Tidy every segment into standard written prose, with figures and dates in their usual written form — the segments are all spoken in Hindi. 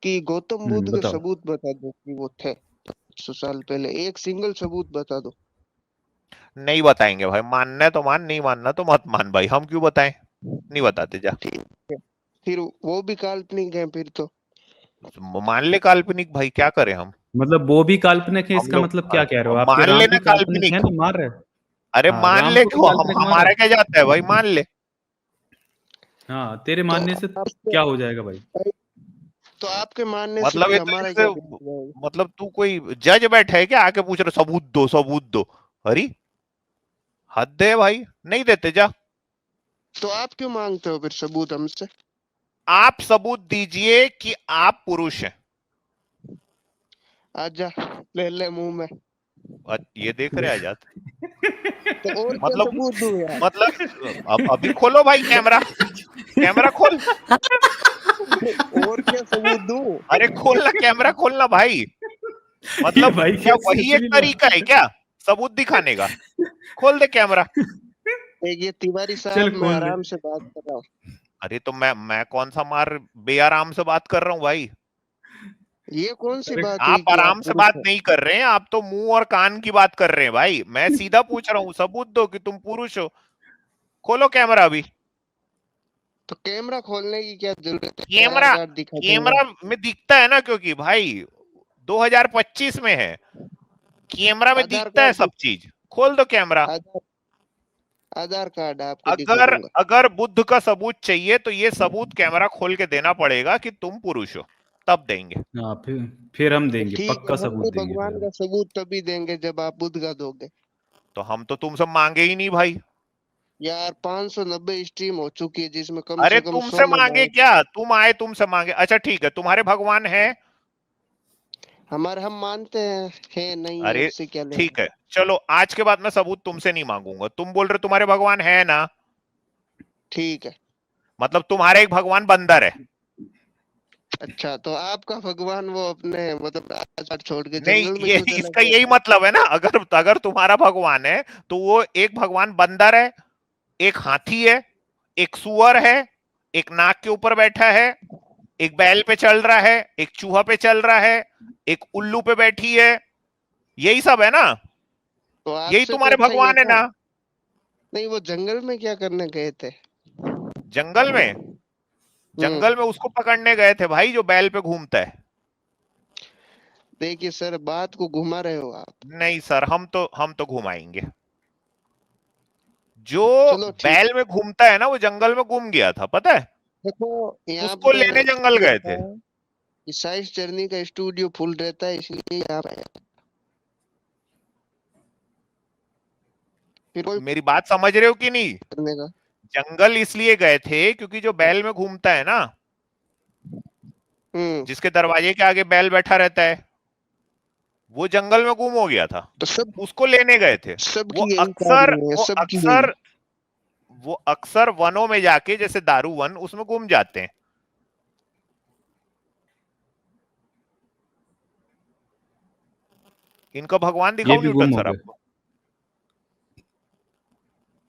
कि गौतम बुद्ध के बताओ। सबूत बता दो कि वो थे 100 साल पहले, एक सिंगल सबूत बता दो। नहीं बताएंगे भाई, मानना है तो मान, नहीं मानना तो मत मान भाई, हम क्यों बताएं, नहीं बताते जा। ठीक है, फिर वो भी काल्पनिक है फिर तो। मान ले काल्पनिक भाई, क्या करें हम। मतलब वो भी काल्पनिक है, हम इसका लोग मतलब क्या कह रहे हो? आपके मान राम लेना भी काल्पनिक है काल्पनिक। ना, मार रहे? अरे हाँ, मान राम ले को भी क्यों, हम काल्पनिक मार हमारा रहे। क्या जाता है भाई, मान ले। हाँ, तेरे तो मानने से आपके क्या हो जाएगा भाई? तो आपके मानने से मतलब फिर ये तो हमारा इससे, क्या बिगड़ जाएगा? मतलब तू कोई जज बैठा है क्या, आके पूछ रहे सबूत दो सबूत दो। अरे हद है भाई, नहीं देते जा। तो आप क्यों मांगते हो फिर सबूत हमसे? आप सबूत दीजिए कि आप पुरुष हैं। आजा, ले ले मुंह में। ये देख रहे आजाद, तो और क्या मतलब सबूत दूं यार? मतलब अब अभी खोलो भाई कैमरा, कैमरा खोल। और क्या सबूत दूं? अरे खोलना, कैमरा खोलना भाई। ये मतलब भाई क्या कैसी वही एक अश्लील तरीका है बात क्या सबूत दिखाने का? खोल दे कैमरा। ये तिवारी चल साहब, मैं खोल दे। आराम से बात कर रहा हूँ। अरे तो मैं कौन सा मार बेआराम से बात कर रहा हूँ भाई। ये कौन सी अरे बात हुई आप कि आप आराम से पुरुष बात हो? नहीं कर रहे हैं, आप तो मुंह और कान की बात कर रहे हैं भाई। मैं सीधा पूछ रहा हूँ, सबूत दो कि तुम पुरुष हो। खोलो कैमरा अभी। तो कैमरा खोलने की क्या जरूरत है? आधार कैमरा, कार्ड दिखा दूंगा। कैमरा में दिखता है ना, क्योंकि भाई 2025 में है, कैमरा में आधार दिखता है कार्ड सब चीज। खोल दो कैमरा। आधार आधार कार्ड आपको दिखा अगर दूंगा। अगर बुद्ध का सबूत चाहिए तो ये सबूत कैमरा खोल के देना पड़ेगा कि तुम पुरुष हो, तब देंगे। हाँ, फिर हम देंगे, ठीक है, पक्का हम सबूत भी देंगे फिर भगवान हम। का सबूत तभी देंगे जब आप बुद्ध का दोगे। तो हम तो तुमसे मांगे ही नहीं भाई। यार 590 स्ट्रीम हो चुकी है जिसमें कम अरे से कम 100 तुमसे लोग मांगे आए। क्या, तुम आए तुमसे मांगे। अच्छा ठीक है, तुम्हारे भगवान है। हमारे हम मानते हैं, है नहीं है अरे उससे क्या लेना। ठीक है, चलो आज के बाद मैं सबूत तुमसे नहीं मांगूंगा। तुम बोल रहे हो तुम्हारे भगवान है ना, ठीक है। मतलब तुम्हारे एक भगवान बंदर है। अच्छा, तो आपका भगवान वो अपने मतलब राजपाट छोड़ के नहीं, जंगल में ये क्यों चला इसका गया यही था? मतलब है ना, अगर अगर तुम्हारा भगवान है तो वो एक भगवान बंदर है, एक हाथी है, एक सुअर है, एक नाक के ऊपर बैठा है, एक बैल पे चल रहा है, एक चूहा पे चल रहा है, एक उल्लू पे बैठी है। यही सब है ना, तो यही आपसे तो तुम्हारे अच्छा ही है भगवान है था। ना। नहीं, वो जंगल में क्या करने गए थे? जंगल में, हम्म। जंगल में उसको पकड़ने गए थे भाई जो बैल पे घूमता है। देखिए सर, बात को घुमा रहे हो आप। नहीं सर, हम तो घुमाएंगे। जो चलो ठीक बैल में घूमता है ना, वो जंगल में घूम गया था, पता है। है। देखो यहाँ उसको पे लेने जंगल क्या गए होता थे। है कि साइंस जर्नी का स्टूडियो फुल रहता है, इसलिए यहाँ पे फिर कोई मेरी बात समझ रहे हो कि नहीं। करने का। जंगल इसलिए गए थे क्योंकि जो बैल में घूमता है ना, हम्म। जिसके दरवाजे के आगे बैल बैठा रहता है, वो जंगल में गुम हो गया था। तो उसको लेने गए थे। वो सबकी यही अक्सर कहानी है, वो सबकी यही। अक्सर वो अक्सर वनों में जाके, जैसे दारू वन, उसमें गुम जाते हैं। इनका भगवान ये दिखाऊं भी गुम न्यूटन हो सर गए। आपको।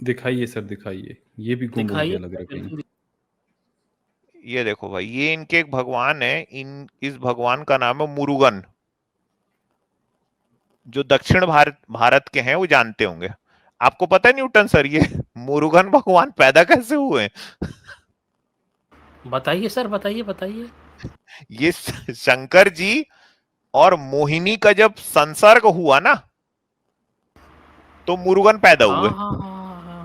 दिखाइए सर, दिखाइए, ये भी गुम हो दिखाइए गया लग रहा है कहीं। ये देखो भाई, ये इनके एक भगवान है, इस भगवान का नाम है मुरुगन। जो दक्षिण भारत भारत के हैं वो जानते होंगे। आपको पता है न्यूटन सर, ये मुरुगन भगवान पैदा कैसे हुए? बताइए सर, बताइए बताइए। ये शंकर जी और मोहिनी का जब संसर्ग हुआ ना, तो मुरुगन पैदा हाँ हुए। हाँ हाँ हाँ हाँ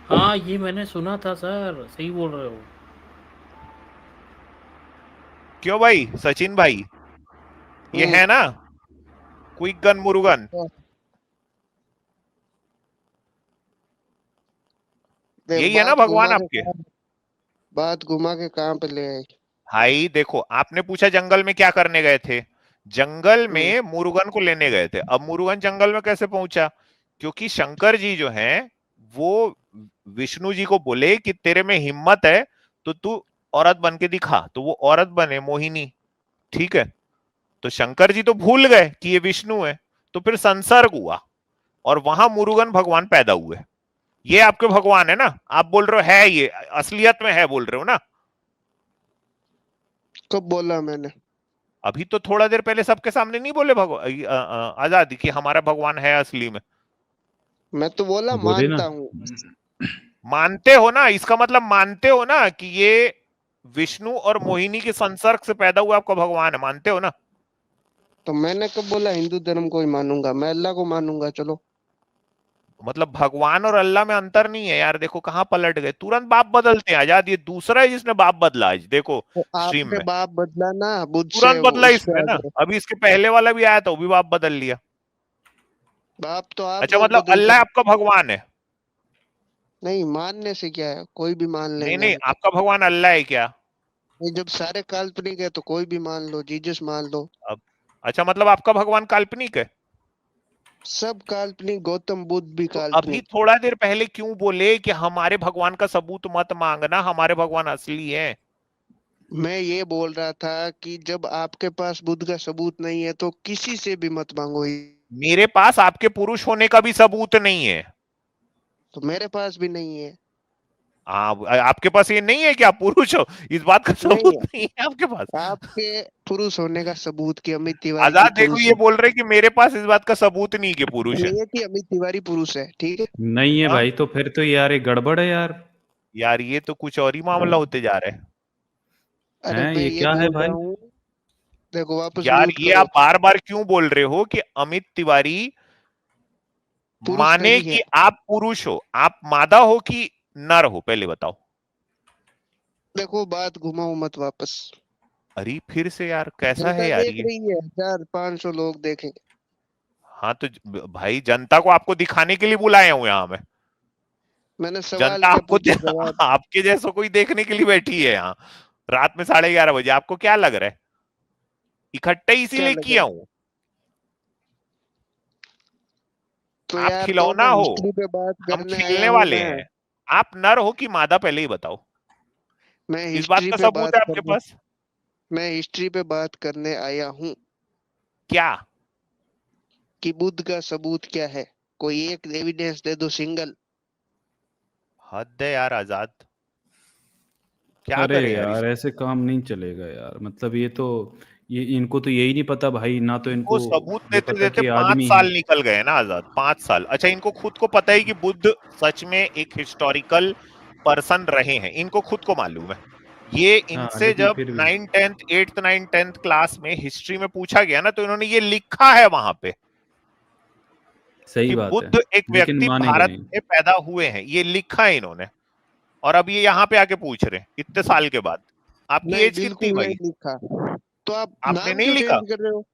हाँ हाँ, ये मैंने सुना था सर, सही बोल रहे हो। क्यों भाई सचिन भाई, ये हम्म। है ना क्विक गन मुरुगन। देख, यही है ना भगवान आपके। बात घुमा के कहाँ पे ले आई? भाई देखो, आपने पूछा जंगल में क्या करने गए थे। जंगल हम्म। में मुरुगन को लेने गए थे। अब मुरुगन जंगल में कैसे पहुंचा? क्योंकि शंकर जी जो हैं, वो विष्णु जी को बोले कि तेरे में हिम्मत है तो तू औरत बन के दिखा, तो वो औरत बने मोहिनी। ठीक है, तो शंकर जी तो भूल गए कि ये विष्णु है, तो फिर संसर्ग हुआ और वहां मुरुगन भगवान पैदा हुए। ये आपके भगवान है ना, आप बोल रहे हो है, ये असलियत में है बोल रहे हो ना। कब बोला मैंने? अभी तो थोड़ा देर पहले सबके सामने नहीं बोले आजादी कि हमारा भगवान है असली में। मैं तो बोला बोले ना। मानता हूँ। मानते हो ना, इसका मतलब मानते हो ना कि ये विष्णु और मोहिनी के संसर्ग से पैदा हुआ आपका भगवान है, मानते हो ना? तो मैंने कब बोला हिंदू धर्म को ही मानूंगा? मैं अल्लाह को मानूंगा। चलो, मतलब भगवान और अल्लाह में अंतर नहीं है यार। देखो कहां पलट गए, तुरंत बाप बदलते हैं आजाद। ये दूसरा है जिसने बाप बदला आज, देखो तो स्ट्रीम आपने में बाप बदला ना बुद्ध से, तुरंत बदला उसके इसने ना। आगे। अभी इसके पहले वाला भी आया था, वो भी बाप बदल लिया। बाप तो आप अच्छा लोग मतलब बदलते अल्लाह हैं। आपका भगवान है? नहीं, मानने से क्या है, कोई भी मान नहीं लेंगे नहीं, हम तो। आपका भगवान अल्लाह है क्या? नहीं, जब सारे काल्पनिक है तो कोई भी मान लो, जीसस मान लो। अब अच्छा मतलब आपका भगवान काल्पनिक है? सब काल्पनिक, गौतम बुद्ध भी तो अभी काल्पनिक। थोड़ा देर पहले क्यों बोले कि हमारे भगवान का सबूत मत मांगना, हमारे भगवान असली है? मैं ये बोल रहा था कि जब आपके पास बुद्ध का सबूत नहीं है तो किसी से भी मत मांगो। मेरे पास आपके पुरुष होने का भी सबूत नहीं है। तो मेरे पास भी नहीं है। आपके पास ये नहीं है कि आप पुरुष हो, इस बात का सबूत नहीं, नहीं है आपके पास? आपके पुरुष होने का सबूत कि अमित तिवारी की आजाद देखो पुरुष ये है। बोल रहे कि मेरे पास इस बात का सबूत नहीं कि पुरुष है। नहीं है कि अमित तिवारी पुरुष है, ठीक है। नहीं है हाँ? भाई, तो फिर तो यार ये गड़बड़ है यार। यार ये तो कुछ और ही मामला होते जा रहा है। अरे हैं मैं ये ये क्या है बोल भाई? रहा हूँ, देखो वापस यार म्यूट ये करो। आप बार बार क्यों बोल रहे हो कि अमित तिवारी पुरुष माने नहीं कि है। आप पुरुष हो? आप मादा हो कि नर हो, पहले बताओ। देखो बात घुमाओ मत वापस। अरे फिर से यार कैसा जनता है यार देख ये? रही है, 400-500 लोग देखेंगे। हाँ तो भाई जनता को आपको दिखाने के लिए बुलाया हूं यहाँ मैं। मैंने सवाल जनता क्या आपको पूछा, जवाब। आपके जैसा कोई देखने के लिए बैठी है यहाँ रात में 11:30 बजे। आपको क्या लग रहा है? इकट्ठे क्या इसीलिए लगे? किया हूं। तो आप यार, तो खिलौना मैं हो, हिस्ट्री पे बात हम करने आया खेलने हूँ। वाले हैं। आप नर हो कि मादा, पहले ही बताओ। मैं इस बात हिस्ट्री का पे सबूत बात है आपके करने पास? मैं हिस्ट्री पे बात करने आया हूँ क्या? कि बुद्ध का सबूत क्या है। कोई एक एविडेंस दे दो, सिंगल। हद है यार आजाद, क्या अरे करें यार यार इसको। ऐसे काम नहीं चलेगा यार। मतलब ये इनको तो यही नहीं पता भाई, ना तो इनको इनको सबूत ये देते पता देते कि 5 आदमी है। साल निकल गए ना आजाद, 5 साल। अच्छा इनको खुद को पता है कि बुद्ध सच में एक हिस्टोरिकल पर्सन रहे हैं, इनको खुद को मालूम है। ये हाँ इनसे लेकिन जब फिर भी 9 10th 8th 9 10th क्लास में हिस्ट्री में पूछा गया ना, तो इन्होंने ये लिखा है वहां पे सही कि बात है, बुद्ध एक लेकिन व्यक्ति मानेंगे भारत नहीं। में पैदा हुए हैं, ये लिखा है इन्होंने। और अब ये यहाँ पे आके पूछ रहे हैं इतने साल के बाद। आपकी नहीं, एज कितनी बिल्कुल नहीं भाई? लिखा। तो आप आपने नाम नहीं क्यों लिखा? चेंज कर रहे हो?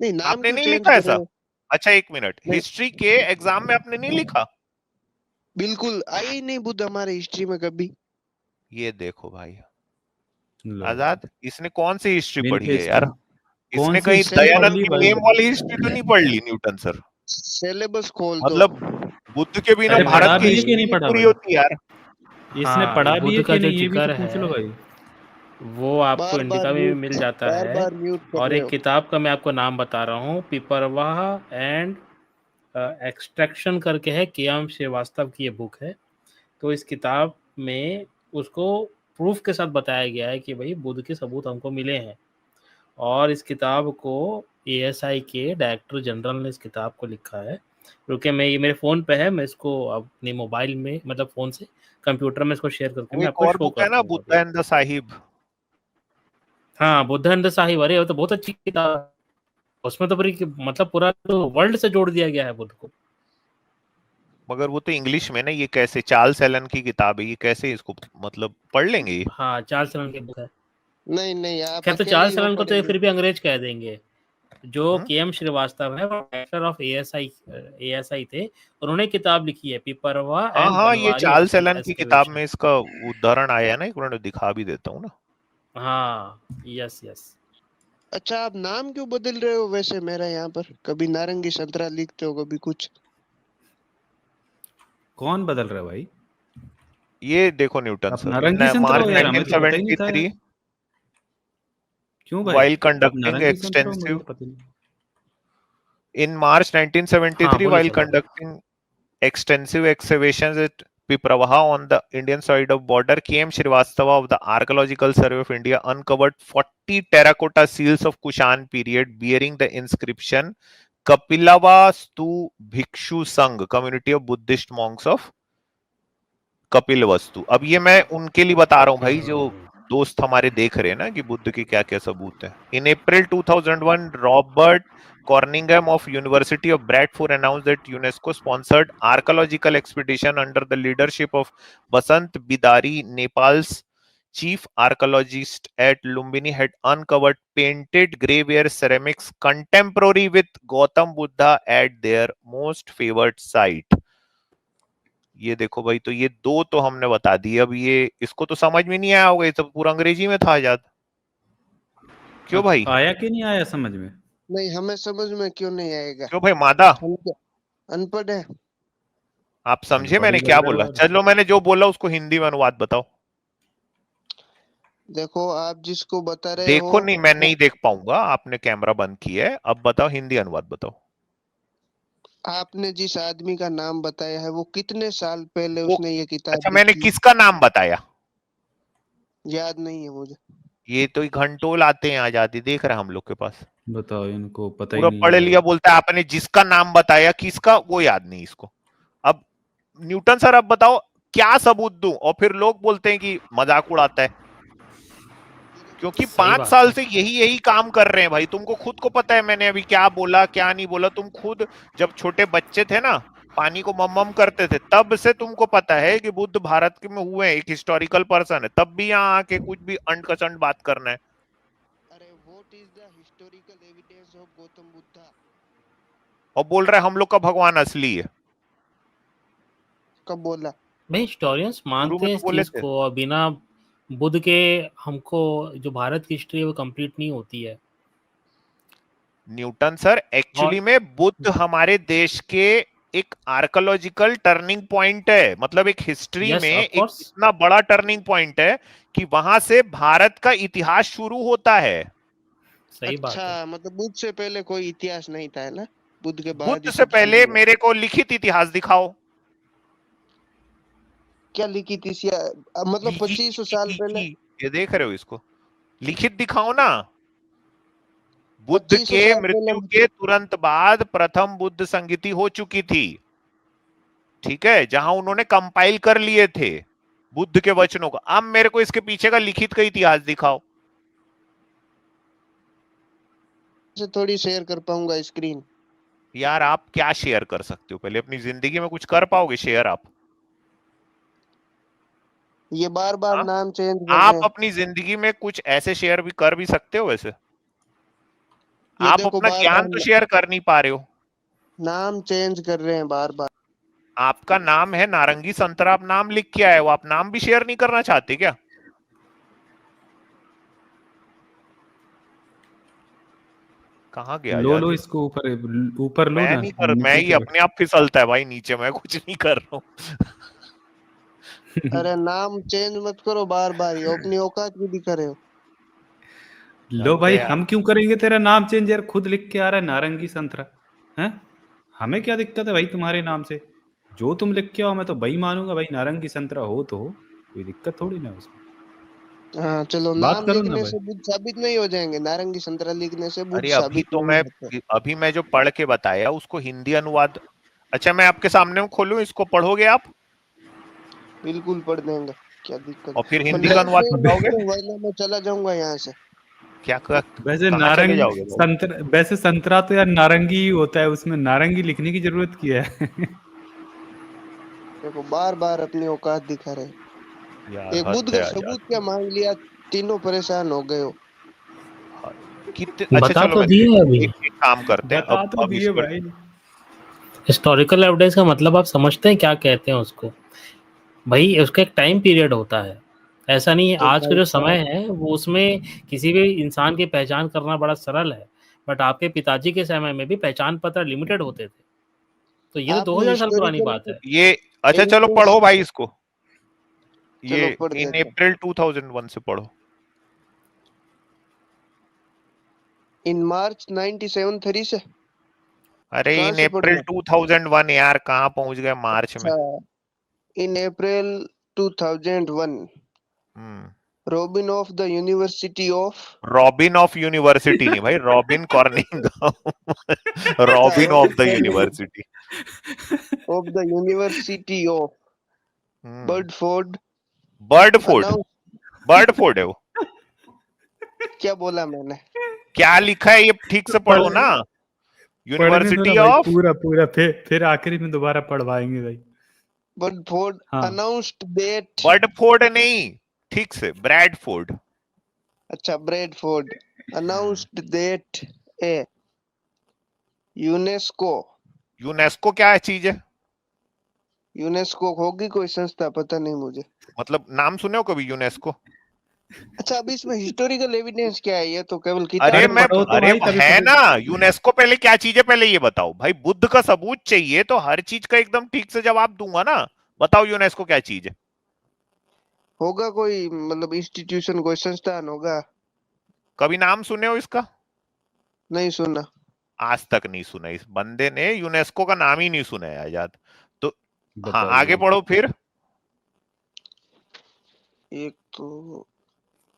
नहीं, नाम आपने क्यों नहीं चेंज लिखा कर रहे ऐसा? हो? अच्छा एक मिनट, नहीं, हिस्ट्री के एग्जाम में आपने नहीं लिखा? बिल्कुल आई ही नहीं बुद्ध हमारे हिस्ट्री में कभी। ये देखो भाई लो आजाद, इसने कौन सी हिस्ट्री मेन पढ़ी पे है यार? कौन इसने सी कहीं हिस्ट्री पढ़ दयानंद ली की भाई? नेम वाली हिस्ट्री तो नहीं पढ़ ली न्यूटन सर? सिलेबस खोल दो। मतलब बुद्ध के बिना अरे भारत पढ़ा की भी है कि हिस्ट्री नहीं नहीं पढ़ा पूरी भाई? होती यार। इसने हाँ, पढ़ा ये भी है बुद्ध का कि जो नहीं, ये भी जिक्र तो पूछ है लो भाई। वो आपको बार बार इंडिका में भी म्यूट, मिल जाता बार है। बार म्यूट कर और रहे एक हो। किताब का मैं आपको नाम बता रहा हूँ, पिपरवाह एंड एक्सट्रैक्शन करके है, केएम श्रीवास्तव की ये बुक है। तो इस किताब में उसको प्रूफ के साथ बताया गया है कि भाई बुद्ध के सबूत हमको मिले हैं। और इस किताब को एएसआई के डायरेक्टर जनरल ने इस किताब को लिखा है। रुके, मैं ये मेरे फ़ोन पे है, मैं इसको अपने मोबाइल में मतलब फ़ोन से कंप्यूटर में इसको शेयर करके वो मैं एक आपको और शो बुक कर है ना, दूंगा अभी। Buddha and the Sahib. हाँ, बुद्ध एंड द साहिब, अरे वो तो बहुत अच्छी किताब है। उसमें तो मतलब पूरा तो वर्ल्ड से जोड़ दिया गया है बुद्ध को। मगर वो तो इंग्लिश में ना, ये कैसे? चार्ल्स एलन की किताब है, ये कैसे इसको मतलब पढ़ लेंगे ये? हाँ, चार्ल्स सलन की बुक है। नहीं नहीं, आप खैर, तो अकेले ही चार्ल्स हो सलन को तो ये पढ़ेंगे। फिर भी अंग्रेज कह देंगे। जो हम्म? केएम श्रीवास्तव है वो डायरेक्टर ऑफ एएसआई थे। उन्होंने किताब लिखी है पिपरवा हाँ एंड हाँ, ये बनवारी चार्ल्स एलन की किताब एक्सकवेशन। में इसका उदाहरण आया है ना, एक मिनट दिखा भी देता हूँ ना। हाँ, यस यस। अच्छा, आप नाम क्यों बदल रहे हो वैसे? मेरा यहाँ पर कभी नारंगी संतरा लिखते हो, कभी कुछ। कौन बदल रहा है भाई? ये देखो न्यूटन आप सर, नारंगी संतरा मार्च हो यार, हमें तो पता ही नहीं था यार। 1973 क्यों भाई? while आप conducting नारंगी संतरा हो, मुझे extensive तो पता ही नहीं। in March हाँ 1973 बोलिए while सर, बोलिए। conducting extensive excavations at Pipravaha on the Indian side of border, K.M. Srivastava of the Archaeological Survey of India uncovered 40 terracotta seals of Kushan period bearing the inscription Kapilavastu Bhikshu Sangh, community of Buddhist monks of Kapilavastu. अब ये मैं उनके लिए बता रहा हूं भाई जो दोस्त हमारे देख रहे हैं ना कि बुद्ध के क्या क्या सबूत है। इन अप्रैल 2001 Robert Corningham of University of Bradford announced that UNESCO sponsored archaeological expedition under the leadership of Basant Bidari, Nepal's chief archaeologist at Lumbini, had uncovered painted graveware ceramics contemporary with Gautam Buddha at their most favored site। ये देखो भाई, तो ये दो तो हमने बता दिए। अब ये इसको तो समझ में नहीं आया होगा, ये तो पूरा अंग्रेजी में था आजाद। क्यों भाई, आया कि नहीं आया समझ में? नहीं, हमें समझ में क्यों नहीं आएगा? क्यों भाई मादा, हम क्या अनपढ़ है? आप समझे अनपढ़ मैंने ही क्या लग रहे हो बोला? और। चलो मैंने जो बोला उसको हिंदी में अनुवाद बताओ। देखो, आप जिसको बता रहे देखो हो नहीं, मैं वो नहीं देख पाऊंगा, आपने कैमरा बंद किया है। अब बताओ, हिंदी अनुवाद बताओ। आपने जिस आदमी का नाम बताया है वो कितने साल पहले वो उसने ये किताब अच्छा, मैंने लिखी? किसका नाम बताया? याद नहीं है मुझे। ये तो घंटों लाते हैं आजादी, देख रहे हैं हम लोग के पास। बताओ, इनको पता ही पूरा नहीं पढ़ है लिया, भाई। बोलता है आपने जिसका नाम बताया, किसका वो याद नहीं इसको। अब न्यूटन सर, अब बताओ क्या सबूत दूं? और फिर लोग बोलते हैं कि मजाक उड़ाता है, क्योंकि सही 5 बात साल है। से यही काम कर रहे हैं भाई। तुमको खुद को पता है मैंने अभी क्या बोला क्या नहीं बोला। तुम खुद जब छोटे बच्चे थे ना, पानी को मम करते थे, तब से तुमको पता है कि बुद्ध भारत के में हुए हैं, एक हिस्टोरिकल पर्सन है, तब भी यहाँ आके कुछ भी अंट कसंट बात करना है। अरे, what is the historical evidence of Gautam Buddha? और बोल रहे हैं हम लोग का भगवान असली है। कब बोला? भाई हिस्टोरियंस शुरू मानते में हैं तो इस बोले चीज थे। को, और बिना बुद्ध के हमको जो भारत की हिस्ट्री है वो कंप्लीट नहीं होती है। न्यूटन सर, एक्चुअली और में बुद्ध हमारे देश के एक आर्कोलॉजिकल टर्निंग पॉइंट है, मतलब एक हिस्ट्री यस में ऑफ एक कोर्स, इतना बड़ा टर्निंग पॉइंट है कि वहां से भारत का इतिहास शुरू होता है। सही बात है। अच्छा, मतलब बुद्ध से पहले कोई इतिहास नहीं था, है ना? बुद्ध के बाद बुद्ध ही से सब शुरू पहले हुआ। मेरे को लिखित इतिहास दिखाओ। क्या लिखी थी मतलब 2500 साल पहले? ये देख रहे हो इसको, लिखित दिखाओ ना। बुद्ध 2500 के साल पहले मृत्यु के तुरंत बाद प्रथम बुद्ध संगीति हो चुकी थी, ठीक है, जहां उन्होंने कंपाइल कर लिए थे बुद्ध के वचनों को। अब मेरे को इसके पीछे का लिखित का इतिहास दिखाओ। से थोड़ी शेयर कर पाऊंगा स्क्रीन। यार आप क्या शेयर कर सकते हो? पहले अपनी जिंदगी में कुछ कर पाओगे शेयर आप? ये बार बार हाँ? नाम चेंज कर रहे आप हैं। अपनी जिंदगी में कुछ ऐसे शेयर भी कर भी सकते हो वैसे। ये आप देखो, अपना बार ज्ञान बार तो शेयर कर नहीं पा रहे हो। नाम चेंज कर रहे हैं बार बार। आपका नाम है नारंगी संतरा, आप नाम लिख के आए हो, आप नाम भी शेयर नहीं करना चाहते क्या? कहाँ गया लो यार लो ये? इसको ऊपर ऊपर लो मैं ना, नहीं कर, मैं नीचे ही करो। अपने आप फिसलता है भाई नीचे, मैं कुछ नहीं कर रहा हूँ। अरे, नाम चेंज मत करो बार बार, ये अपनी औकात भी दिखा रहे हो। लो हद है भाई, यार। हम क्यों करेंगे तेरा नाम चेंज? यार खुद लिख के आ रहा है नारंगी संतरा, हैं? हमें क्या दिक्कत है भाई तुम्हारे नाम से? जो तुम लिख के आओ मैं तो भाई मानूंगा भाई, नारंगी संतरा हो तो हो, कोई दिक्कत थोड़ी ना है उसमें। हाँ, चलो, बात नाम करो ना लिखने भाई। से बुद्ध साबित नहीं हो जाएंगे, नारंगी संतरा लिखने से बुद्ध अरे साबित नहीं होते। अभी मैं जो पढ़ के बताया उसको हिंदी अनुवाद, अच्छा मैं आपके सामने में खोलूं, इसको पढ़ोगे आप? बिल्कुल पढ़ देंगे, क्या दिक्कत और फिर है? पर हिंदी का लाइव अनुवाद शेयर मत बताओगे? करो, वरना मैं चला जाऊंगा यहाँ से। क्या वैसे कहाँ चले नारंग जाओगे भाई? संतरा, वैसे संतरा तो यार नारंगी ही होता है, उसमें नारंगी लिखने की जरूरत क्या है? देखो, बार बार अपनी औकात दिखा रहे हैं। यार एक बुद्ध हद का है सबूत आजाद। क्या मांग लिया, तीनों परेशान हो गए हो। अच्छा बता चलो, तो मैं दिए अभी। एक काम करते हैं, बता तो अब दिए इसको भाई। हिस्टोरिकल एविडेंस का मतलब आप समझते हैं क्या कहते हैं उसको? भाई उसका एक टाइम पीरियड होता है, ऐसा नहीं है। तो आज का भाई जो समय साहब, है वो उसमें किसी भी इंसान की पहचान करना बड़ा सरल है, बट आपके पिताजी के समय में भी पहचान पत्र लिमिटेड होते थे, तो ये तो आपने 2000 साल पुरानी बात हिस्टोरिकल है। ये, अच्छा चलो एविडेंस, पढ़ो भाई इसको, ये चलो पढ़ इन देते हैं। अप्रैल 2001 से पढ़ो। इन मार्च 97 से। अरे कहाँ इन से अप्रैल पढ़ना? 2001 यार, कहाँ पहुंच गए मार्च में? अच्छा, in April 2001, Robin of the University of robin of university नहीं भाई, robin cornering, robin of the university, of the University of Bradford बर्डफोर्ड, announced, बर्डफोर्ड है वो। क्या बोला मैंने? क्या लिखा है ये ठीक से पढ़ो ना, यूनिवर्सिटी ऑफ, पूरा पूरा फिर आखिरी में दोबारा पढ़वाएंगे भाई। Bradford हाँ। announced that, बर्डफोर्ड नहीं, ठीक से ब्रैडफोर्ड। अच्छा, Bradford announced that a UNESCO, UNESCO क्या है चीज है? यूनेस्को होगी कोई संस्था, पता नहीं मुझे। मतलब नाम सुने हो कभी यूनेस्को? अच्छा, अभी इसमें हिस्टोरिकल एविडेंस क्या है? ये तो केवल अरे किताब मैं, पढ़ो तो अरे भाई, कभी है कभी। ना, यूनेस्को पहले क्या चीज है पहले ये बताओ भाई, बुद्ध का सबूत चाहिए तो हर चीज का एकदम ठीक से जवाब दूंगा ना। बताओ यूनेस्को क्या चीज है? होगा कोई, मतलब इंस्टीट्यूशन, कोई संस्थान होगा। कभी नाम सुने हो इसका? नहीं सुना। आज तक नहीं सुना, इस बंदे ने यूनेस्को का नाम ही नहीं सुना है आजाद। तो हाँ, बताओ आगे भाई। पढ़ो फिर। एक तो,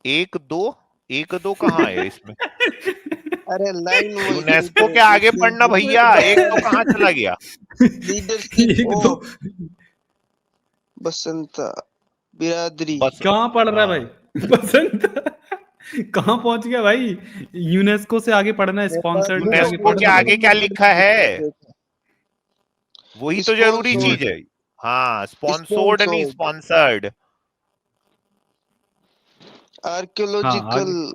एक दो कहाँ है इसमें? अरे लाइन वो यूनेस्को के आगे पढ़ना भैया, एक दो कहाँ चला गया? लीडरशिप एक दो ऑफ बसंता बिरादरी। बस कहाँ पढ़ रहा है हाँ। भाई? बसंत कहाँ पहुंच गया भाई? यूनेस्को से आगे पढ़ना है, स्पॉन्सर्ड से आगे यूनेस्को के पढ़ना है। आगे क्या लिखा है? वही तो जरूरी Sponsored. चीज है। हाँ, स्पॉन्सर्ड नहीं, स्पॉन्सर्ड। आर्कियोलॉजिकल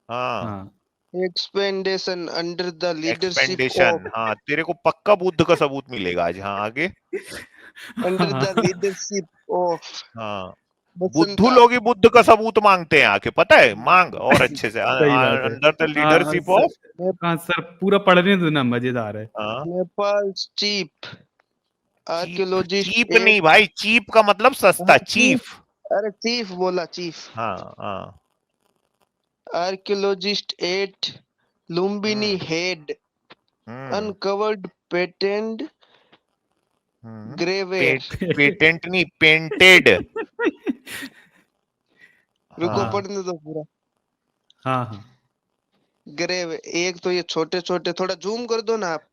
हाँ, हाँ एक्सपेंडेशन अंडर द लीडरशिप एक्सपेंडेशन। ऑफ, हाँ, तेरे को पक्का बुद्ध का सबूत मिलेगा आज। हाँ, आगे। अंडर द लीडरशिप ऑफ हाँ, बसंता। बुद्धू लोग ही बुद्ध का सबूत मांगते हैं आके, पता है? मांग और अच्छे से। सही बात है। अंडर द लीडरशिप ऑफ, हाँ सर, पूरा पढ़ने दो ना, मजेदार है। Nepal chief archaeologist. चीप नहीं भाई, चीप का मतलब सस्ता, चीफ। अरे चीफ बोला, चीफ हाँ हाँ, archaeologist at Lumbini had uncovered patent grey ware. Patent नहीं, पेंटेड। रुको, हाँ। पढ़ने दो पूरा। हाँ हाँ, ग्रेव, एक तो ये छोटे छोटे, थोड़ा जूम कर दो ना आप।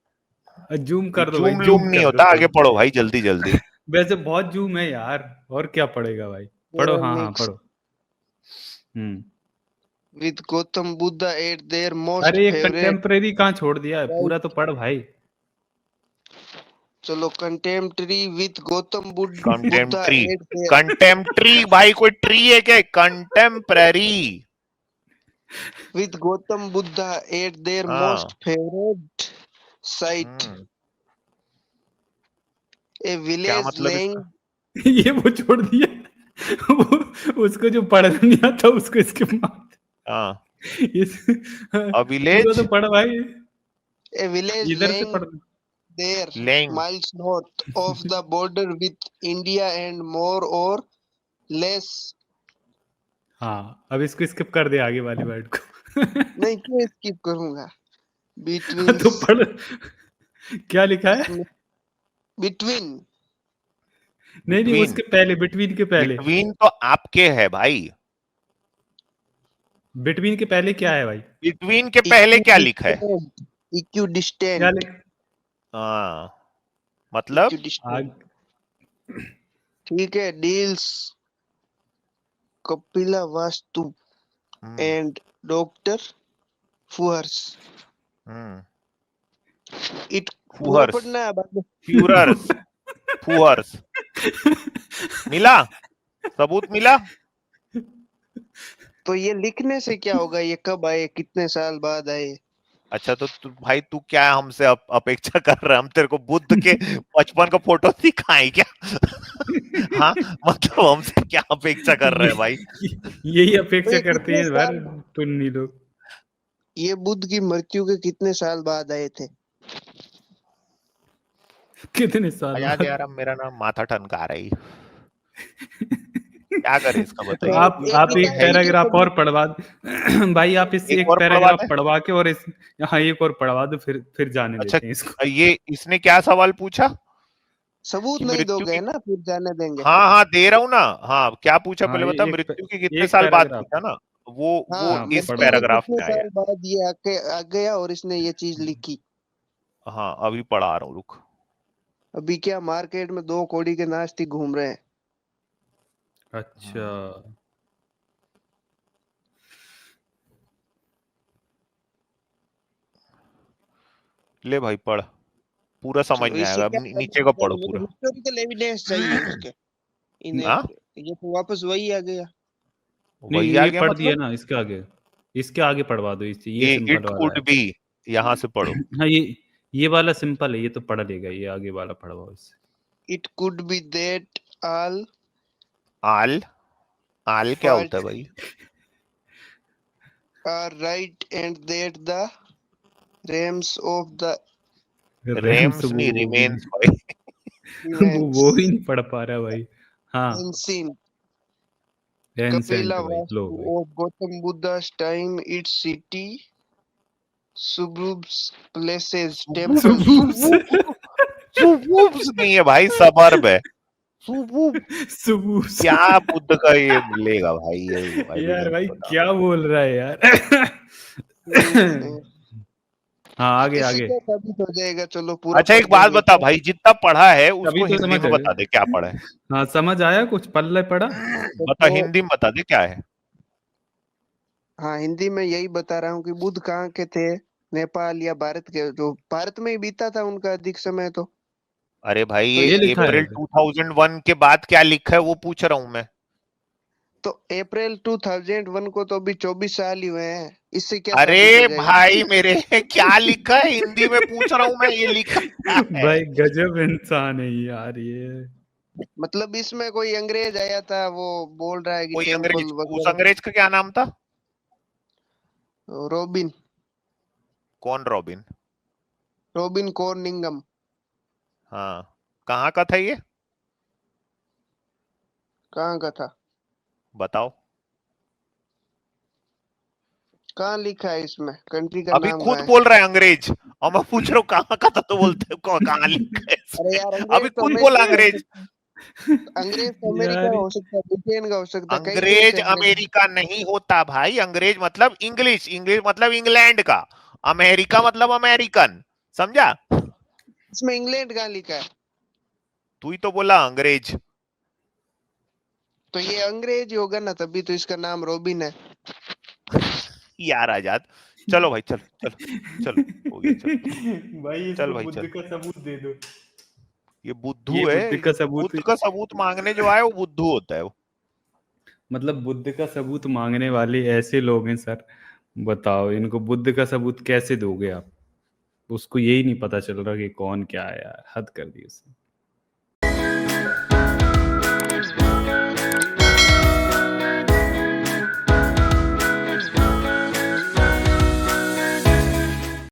जूम कर दो भाई, जूम लूम नहीं होता, आगे पढ़ो भाई, जल्दी जल्दी। वैसे बहुत जूम है यार, और क्या पढ़ेगा भाई? पढ़ो, हाँ हाँ पढ़ो। With Gautam Buddha eight there most अरे ये फेवरेट। कंटेम्परेरी कहाँ छोड़ दिया है? पूरा तो पढ़ भाई। चलो, contemporary with Gautam Buddha contemporary, eight there, contemporary भाई कोई ट्री है क्या? Contemporary with Gautam Buddha eight there हाँ। मोस्ट फेवरेट साइट, ए क्या विलेज मतलब लेइंग। ये वो छोड़ दिया उसको जो पढ़ना नहीं आता उसको इसके हाँ, पूरा विलेज, तो पढ़ भाई, ए विलेज इधर से लेइंग पढ़। There lying miles north of the border with India and more or less। हाँ, अब इसको स्किप कर दे आगे वाले वर्ड को। नहीं, क्यों स्किप करूंगा? बिटवीन, तो पढ़, क्या लिखा है? बिटवीन, नहीं नहीं, उसके पहले, बिटवीन के पहले। बिटवीन तो आपके है भाई, बिटवीन के पहले क्या है भाई? बिटवीन के पहले क्या लिखा है? क्या इक्विडिस्टेंट। लिखा? हाँ, मतलब ठीक है। डील्स कपिला वास्तु एंड डॉक्टर फुहर्स। इट फुहर्स, पढ़ना है बाद में। फ्यूरर्स, फुहर्स। मिला सबूत, मिला। तो ये लिखने से क्या होगा? ये कब आए, कितने साल बाद आए? अच्छा, तो भाई तू क्या हमसे अपेक्षा कर रहा है? हम तेरे को बुद्ध के 55 का फोटो दिखाएं क्या? हाँ, मतलब हमसे क्या अपेक्षा कर रहे हैं भाई? यही अपेक्षा तो ये करते कितने हैं यार साल- टुन्नी लोग। ये बुद्ध की मृत्यु के कितने साल बाद आए थे? कितने साल याद बाद? यार, अब मेरा नाम माथा ठनका रही। क्या करे इसका बताइए? आप एक एक पैराग्राफ और पढ़वा भाई, आप इससे एक एक और पैराग्राफ पढ़वा दे। पढ़वा के और इस, हाँ एक और पढ़वा दो, फिर जाने अच्छा, देते हैं इसको। ये इसने क्या सवाल पूछा? सबूत कि नहीं मृत्यु दोगे की, ना, फिर जाने देंगे। हाँ हाँ दे रहा हूँ ना। हाँ क्या पूछा हाँ पहले ये बता, एक मृत्यु के कितने एक साल बाद पैराग्राफ पूछा ना, वो हाँ, हाँ इस पढ़ मृत्यु लो। के पैराग्राफ कितने में आया। साल बाद ये आ गया और इसने ये चीज लिखी। हाँ अभी पढ़ा रहा हूँ, रुक। अभी क्या मार्केट में 2 कौड़ी के नास्तिक घूम रहे हैं। अच्छा ले भाई पढ़, पूरा समझ चलो में इससे आएगा, क्या नीचे का पढ़ो मेरे पूरा। हिस्टोरिकल एविडेंस चाहिए उसके। इन्हें हाँ ये तो वापस वही आ गया। नहीं वही आ ये गया पढ़ दिया मतलब, ना, इसके आगे पढ़वा दो, ये सिंपल इट वाला कुड है। बी, यहाँ से पढ़ो। हाँ ये वाला सिंपल है, ये तो पढ़ लेगा, ये आगे वाला पढ़वाओ इससे। It could be that all all, all क्या होता है फॉल्ट भाई? Are right and that the reams of the reams reams नहीं, वो भी रिमेन्स नहीं भाई। इवेंट्स वो ही नहीं पढ़ पा रहा भाई। हाँ unseen एंसेंट Kapila भाई, लो Vastu भाई। of Gautam Buddha's time, its city, suburbs, places, temples. सुबूब्स नहीं है भाई, सबर्ब है। सुबूब सबूत क्या बुद्ध का ये मिलेगा भाई, ये यार एविडेंस भाई बता। क्या बोल रहा है यार। हाँ आगे इससे आगे। क्या साबित हो जाएगा? चलो पूरा अच्छा पढ़ एक बात देंगे बता क्या? भाई, जितना पढ़ा है अभी उसको तो हिंदी समझ में आ बता गया। दे क्या पढ़ा है। हाँ समझ आया, कुछ पल्ले पड़ा। बता, तो हिंदी में बता दे क्या है। हाँ, हिंदी में यही बता रहा हूँ कि बुद्ध कहाँ के थे, नेपाल या भारत के? जो भारत में ही बीता था उनका अधिक समय। तो अरे भाई तो ये ये ये लिखा है। अप्रैल 2001 के बाद क्या लिखा है वो पूछ रहा हूँ मैं। तो अप्रैल 2001 को तो अभी 24 साल ही हुए हैं, इससे क्या साबित हो अरे जाएगा? भाई मेरे क्या लिखा है, हिंदी में पूछ रहा हूँ मैं, ये लिखा क्या है। भाई गजब इंसान है यार ये। मतलब इसमें कोई अंग्रेज आया था, वो बोल रहा है कि कोई टेम्पल अंग्रेज, उस वगैरह। अंग्रेज का क्या नाम था? रॉबिन कौन रॉबिन? रॉबिन कॉर्निंगम। हाँ कहाँ का था ये, कहाँ का था? बताओ। कहाँ लिखा है इसमें? कंट्री का अभी नाम खुद कहाँ है? बोल रहा है अंग्रेज, और मैं पूछ रहा हूँ कहाँ का था तो बोलते हैं कहाँ लिखा है अरे इसमें? यार, अभी अंग्रेज तो खुद बोला अमेरिका का हो अंग्रेज। सकता है। अंग्रेज तो अमेरिका यार का हो सकता है, ब्रिटेन का हो सकता है, कई देश अंग्रेज है अंग्रेज। अमेरिका नहीं होता भाई, अंग्रेज मतलब इंग्लिश, इंग्लिश मतलब इंग्लैंड का, अमेरिका मतलब अमेरिकन, समझा? इसमें इंग्लैंड कहाँ लिखा है? तू ही तो बोला अंग्रेज। तो ये अंग्रेज ही होगा ना, तभी तो इसका नाम रॉबिन है। यार आजाद, चलो भाई चलो चलो चलो, हो गया चलो, भाई चल इसको भाई बुद्ध चल। का सबूत दे दो। ये ये बुद्धू है, बुद्ध ये का सबूत, बुद्ध का सबूत मांगने जो आए वो बुद्धू होता है वो। मतलब बुद्ध का सबूत मांगने वाले ऐसे लोग हैं सर। बताओ इनको बुद्ध का सबूत कैसे दोगे आप? उसको यही नहीं पता चल रहा कि कौन क्या है यार, हद कर दी उसने।